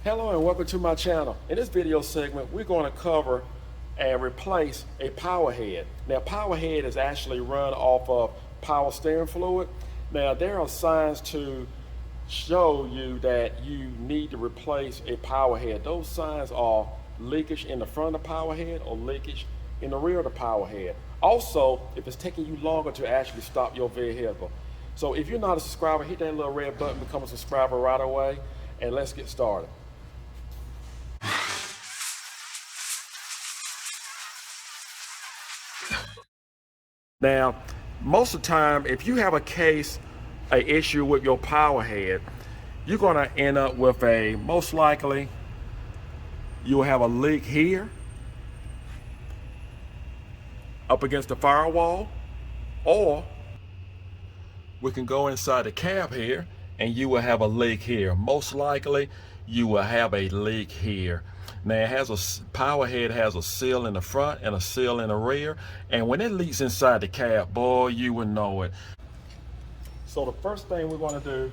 Hello and welcome to my channel. In this video segment, we're going to cover and replace a power head. Now, power head is actually run off of power steering fluid. Now, there are signs to show you that you need to replace a power head. Those signs are leakage in the front of the power head or leakage in the rear of the power head. Also, if it's taking you longer to actually stop your vehicle. So if you're not a subscriber, hit that little red button, become a subscriber right away, and let's get started. Now, most of the time, if you have an issue with your power head, you're going to end up with most likely, you'll have a leak here, up against the firewall, or we can go inside the cab here and you will have a leak here. Most likely, you will have a leak here. Now, power head has a seal in the front and a seal in the rear, and when it leaks inside the cab, boy, you will know it. So the first thing we're going to do,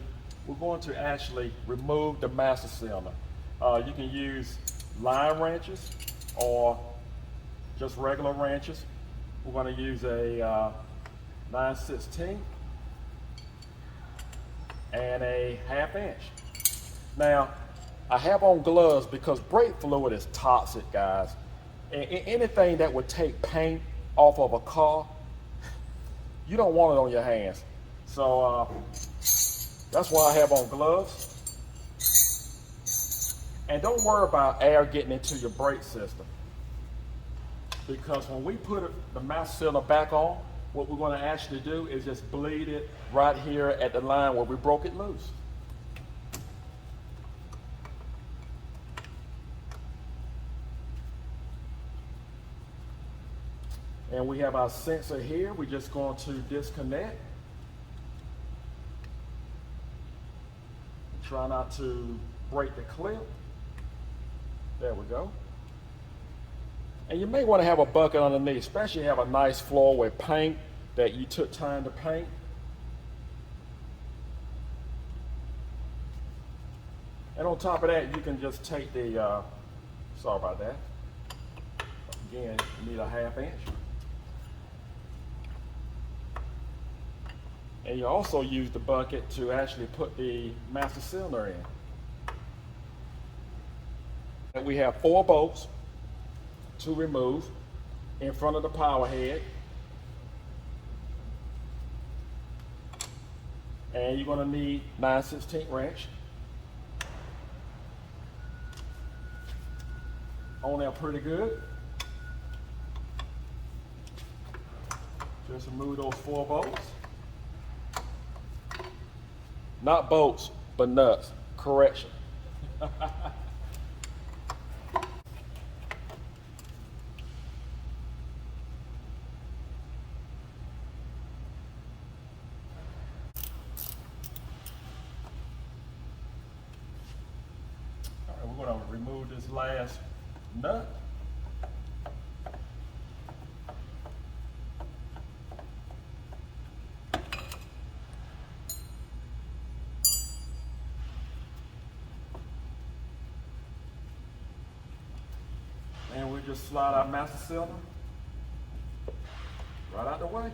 we're going to actually remove the master cylinder. You can use line wrenches or just regular wrenches. We're going to use a 9/16 and a 1/2 inch. Now, I have on gloves because brake fluid is toxic, guys. And anything that would take paint off of a car, you don't want it on your hands. So that's why I have on gloves. And don't worry about air getting into your brake system, because when we put the master cylinder back on, what we're going to actually do is just bleed it right here at the line where we broke it loose. And we have our sensor here. We're just going to disconnect. Try not to break the clip. There we go. And you may want to have a bucket underneath, especially if you have a nice floor with paint that you took time to paint. And on top of that, you can just take the, sorry about that. Again, you need a 1/2 inch. And you also use the bucket to actually put the master cylinder in. And we have 4 bolts to remove in front of the power head. And you're going to need 9/16 wrench. On there pretty good. Just remove those 4 bolts. Not bolts, but nuts. Correction. All right, we're going to remove this last nut. And we'll just slide our master cylinder right out the way.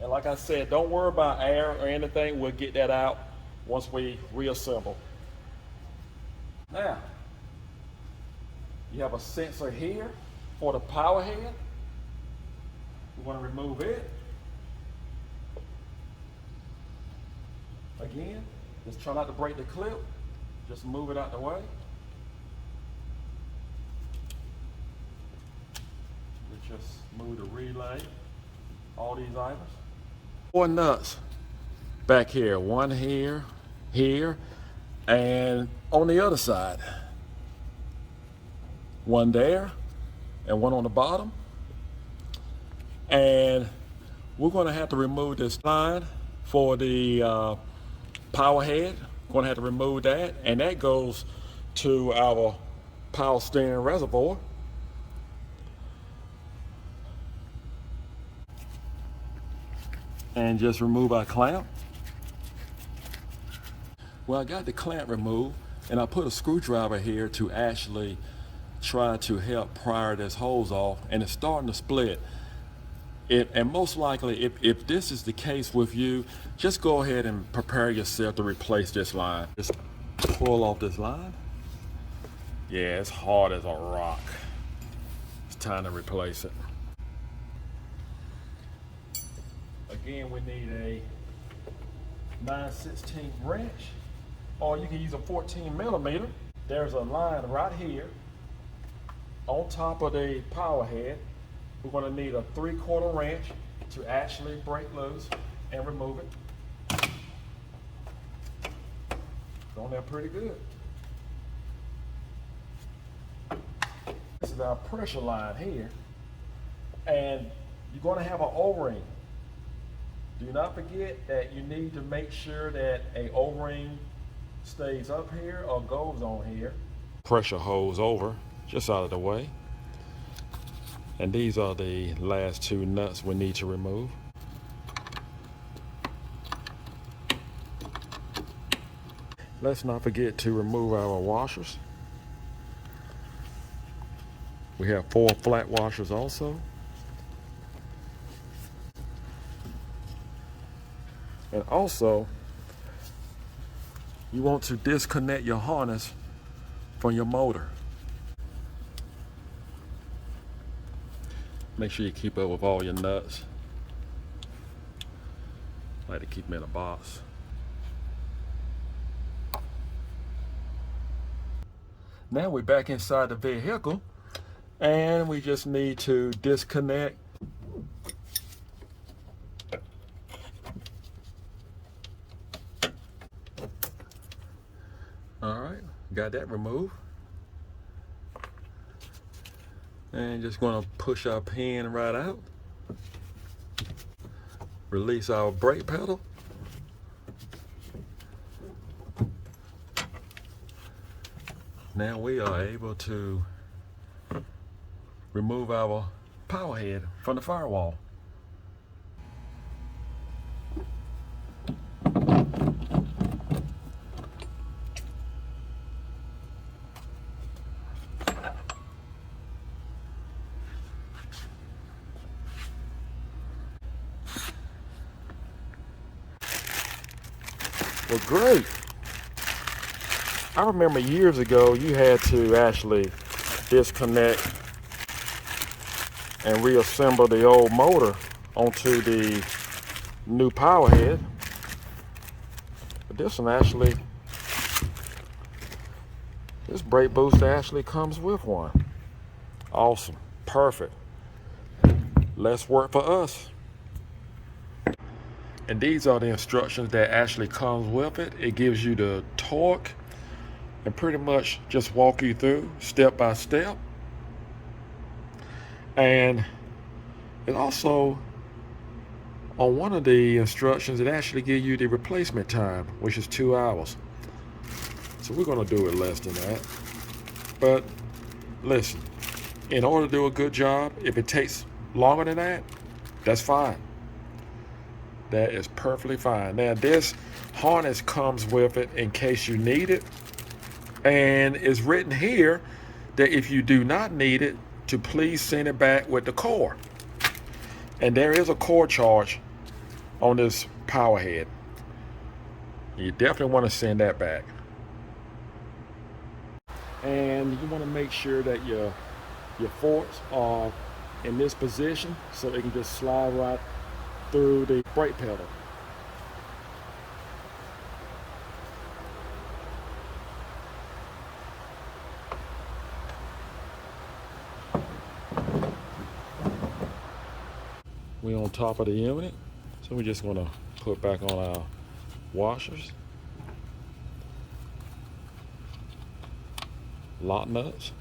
And like I said, don't worry about air or anything. We'll get that out once we reassemble. Now, you have a sensor here for the power head. We want to remove it. Again, just try not to break the clip. Just move it out the way. We just move the relay, all these items. 4 nuts back here. 1 here, here, and on the other side. 1 there, and 1 on the bottom. And we're going to have to remove this line for the power head. We're going to have to remove that, and that goes to our power steering reservoir. and just remove our clamp. Well, I got the clamp removed, and I put a screwdriver here to actually try to help pry this hose off, and it's starting to split. And most likely, if this is the case with you, just go ahead and prepare yourself to replace this line. Just pull off this line. Yeah, it's hard as a rock. It's time to replace it. Again, we need a 9/16 wrench, or you can use a 14 millimeter. There's a line right here on top of the power head. We're going to need a 3/4 wrench to actually break loose and remove it. Going there pretty good. This is our pressure line here, and you're going to have an O-ring. Do not forget that you need to make sure that a O-ring stays up here or goes on here. Pressure hose over, just out of the way. And these are the last two nuts we need to remove. Let's not forget to remove our washers. We have 4 flat washers also. And also, you want to disconnect your harness from your motor. Make sure you keep up with all your nuts. I like to keep them in a box. Now we're back inside the vehicle, and we just need to disconnect all right, got that removed. And just going to push our pin right out. Release our brake pedal. Now we are able to remove our power head from the firewall. Well, great. I remember years ago you had to actually disconnect and reassemble the old motor onto the new power head. But this one actually, this brake booster actually comes with one. Awesome, perfect. Less work for us. And these are the instructions that actually comes with it. It gives you the torque and pretty much just walk you through step by step. And it also, on one of the instructions, it actually gives you the replacement time, which is 2 hours. So we're gonna do it less than that. But listen, in order to do a good job, if it takes longer than that, that's fine. That is perfectly fine. Now this harness comes with it in case you need it. And it's written here that if you do not need it, to please send it back with the core. And there is a core charge on this power head. You definitely want to send that back. And you want to make sure that your forks are in this position so they can just slide right through the brake pedal. We're on top of the unit, so we're just going to put back on our washers, lock nuts.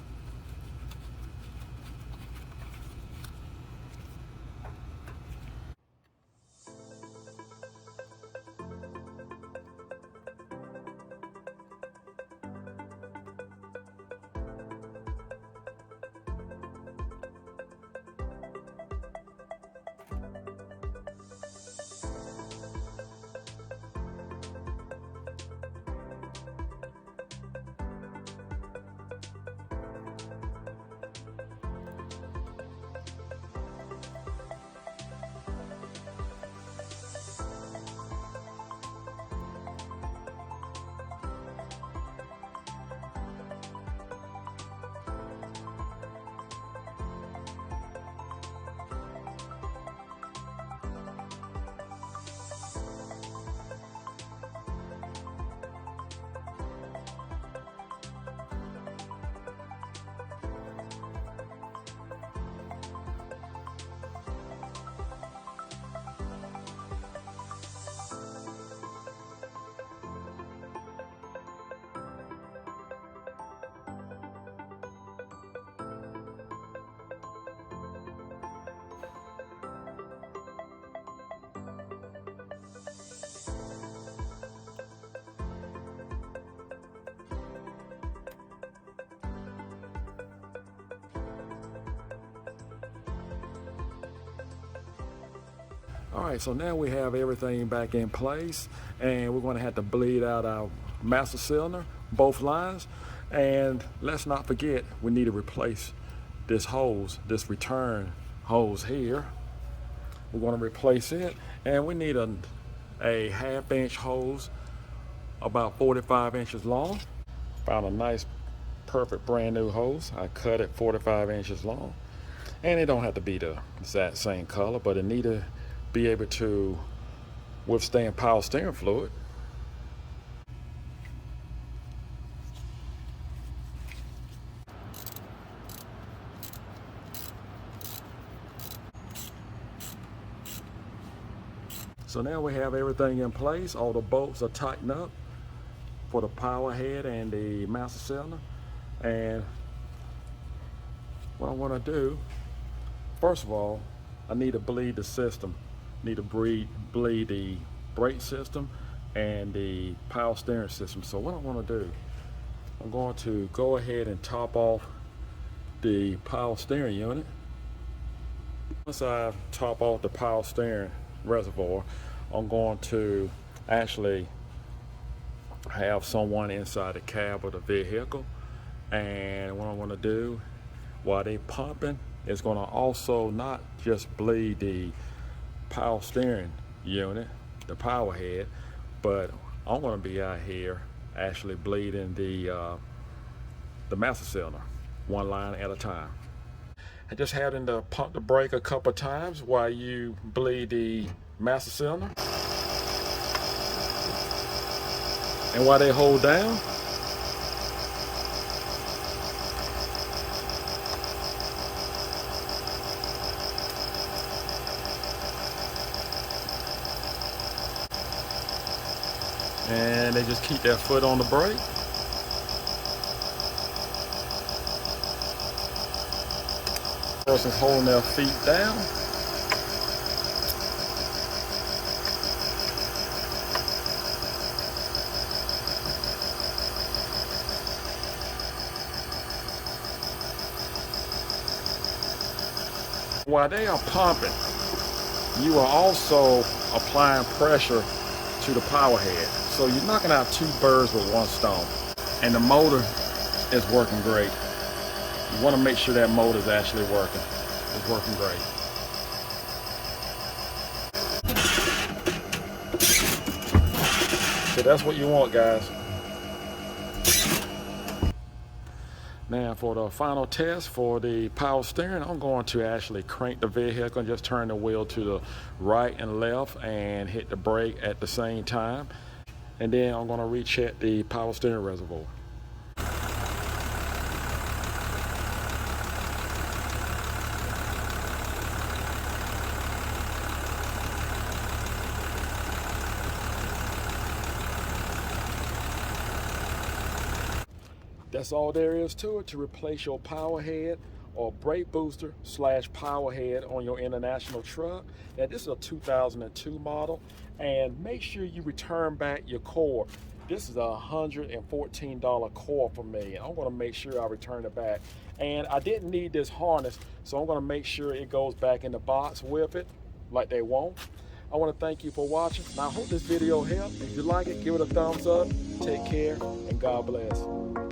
All right, so now we have everything back in place, and we're going to have to bleed out our master cylinder, both lines. And let's not forget, we need to replace this hose, this return hose here. We're going to replace it, and we need a 1/2 inch hose about 45 inches long. Found a nice, perfect brand new hose. I cut it 45 inches long, and it don't have to be the exact same color, but it need to be able to withstand power steering fluid. So now we have everything in place. All the bolts are tightened up for the power head and the master cylinder. And what I want to do, first of all, I need to bleed the system. Need to bleed the brake system and the power steering system. So what I want to do, I'm going to go ahead and top off the power steering unit. Once I top off the power steering reservoir, I'm going to actually have someone inside the cab of the vehicle, and what I want to do while they pumping is going to also not just bleed the power steering unit, the power head, but I'm going to be out here actually bleeding the master cylinder, one line at a time. And just having to pump the brake a couple times while you bleed the master cylinder, and while they hold down, and they just keep their foot on the brake. Person's holding their feet down. While they are pumping, you are also applying pressure to the power head. So you're knocking out 2 birds with 1 stone. And the motor is working great. You want to make sure that motor is actually working. It's working great. So that's what you want, guys. Now for the final test for the power steering, I'm going to actually crank the vehicle and just turn the wheel to the right and left and hit the brake at the same time. And then I'm going to recheck the power steering reservoir. That's all there is to it. To replace your power head or brake booster / power head on your international truck. Now this is a 2002 model, and make sure you return back your core. This is a $114 core for me. I'm going to make sure I return it back. And I didn't need this harness, so I'm going to make sure it goes back in the box with it like they want. I want to thank you for watching. Now I hope this video helped. If you like it, give it a thumbs up. Take care, and God bless.